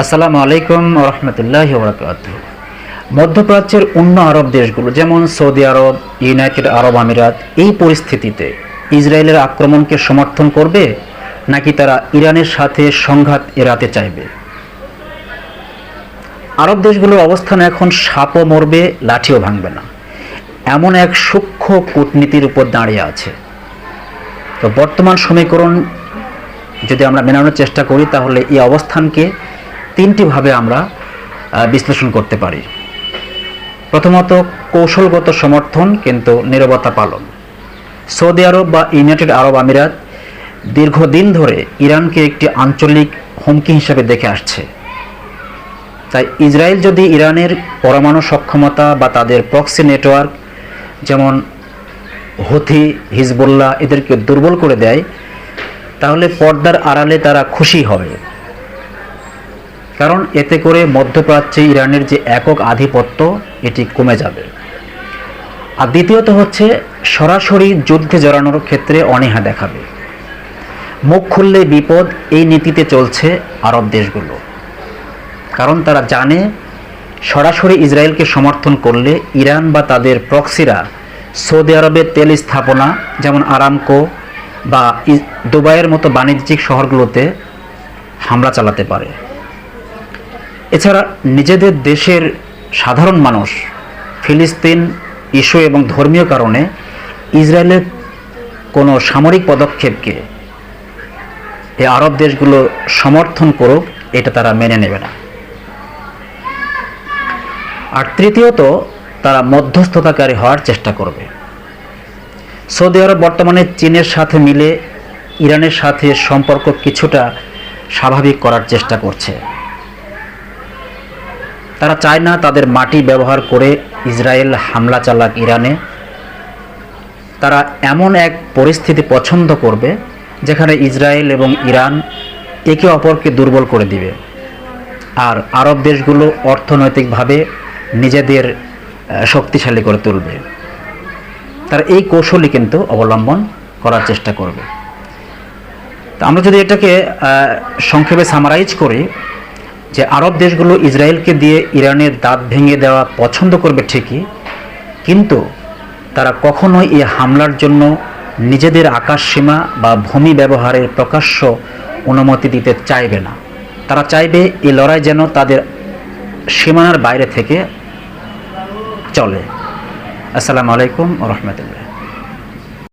আসসালামু আলাইকুম ওয়া রাহমাতুল্লাহি ওয়া বারাকাতুহু। মধ্যপ্রাচ্যের অন্য আরব দেশগুলো যেমন সৌদি আরব, ইউনাইটেড আরব আমিরাত এই পরিস্থিতিতে ইসরায়েলের আক্রমণকে সমর্থন করবে নাকি তারা ইরানের সাথে সংঘাত এড়াতে চাইবে? আরব দেশগুলোর অবস্থান এখন সাপও মরবে লাঠিও ভাঙবে না, এমন এক সূক্ষ্ম কূটনীতির উপর দাঁড়িয়ে আছে। তো বর্তমান সমীকরণ যদি আমরা মেলানোর চেষ্টা করি তাহলে এই অবস্থানকে তিনটিভাবে আমরা বিশ্লেষণ করতে পারি। প্রথমত, কৌশলগত সমর্থন কিন্তু নীরবতা পালন। সৌদি আরব বা ইউনাইটেড আরব আমিরাত দীর্ঘদিন ধরে ইরানকে একটি আঞ্চলিক হুমকি হিসেবে দেখে আসছে। তাই ইসরায়েল যদি ইরানের পরমাণু সক্ষমতা বা তাদের প্রক্সি নেটওয়ার্ক যেমন হুথি, হিজবুল্লাহ এদেরকে দুর্বল করে দেয়, তাহলে পর্দার আড়ালে তারা খুশি হবে। কারণ এতে করে মধ্যপ্রাচ্যে ইরানের যে একক আধিপত্য এটি কমে যাবে। আর দ্বিতীয়ত হচ্ছে, সরাসরি যুদ্ধে জড়ানোর ক্ষেত্রে অনীহা দেখাবে। মুখ খুললে বিপদ, এই নীতিতে চলছে আরব দেশগুলো। কারণ তারা জানে সরাসরি ইসরায়েলকে সমর্থন করলে ইরান বা তাদের প্রক্সিরা সৌদি আরবের তেল স্থাপনা যেমন আরামকো বা দুবাইয়ের মতো বাণিজ্যিক শহরগুলোতে হামলা চালাতে পারে। এছাড়া নিজেদের দেশের সাধারণ মানুষ ফিলিস্তিন ইস্যু এবং ধর্মীয় কারণে ইসরায়েলের কোনো সামরিক পদক্ষেপকে এই আরব দেশগুলো সমর্থন করুক, এটা তারা মেনে নেবে না। আর তৃতীয়ত, তারা মধ্যস্থতাকারী হওয়ার চেষ্টা করবে। সৌদি আরব বর্তমানে চীনের সাথে মিলে ইরানের সাথে সম্পর্ক কিছুটা স্বাভাবিক করার চেষ্টা করছে। তারা চায় না তাদের মাটি ব্যবহার করে ইসরায়েল হামলা চালাক ইরানে। তারা এমন এক পরিস্থিতি পছন্দ করবে যেখানে ইসরায়েল এবং ইরান একে অপরকে দুর্বল করে দিবে, আর আরব দেশগুলো অর্থনৈতিকভাবে নিজেদের শক্তিশালী করে তুলবে। তারা এই কৌশলই কিন্তু অবলম্বন করার চেষ্টা করবে। তো আমরা যদি এটাকে সংক্ষেপে সামারাইজ করি, যে আরব দেশগুলো ইসরায়েলকে দিয়ে ইরানের দাঁত ভেঙে দেওয়া পছন্দ করবে ঠিকই, কিন্তু তারা কখনোই এই হামলার জন্য নিজেদের আকাশসীমা বা ভূমি ব্যবহারের প্রকাশ্য অনুমতি দিতে চাইবে না। তারা চাইবে এই লড়াই যেন তাদের সীমানার বাইরে থেকে চলে। আসসালামু আলাইকুম ওয়া রাহমাতুল্লাহ।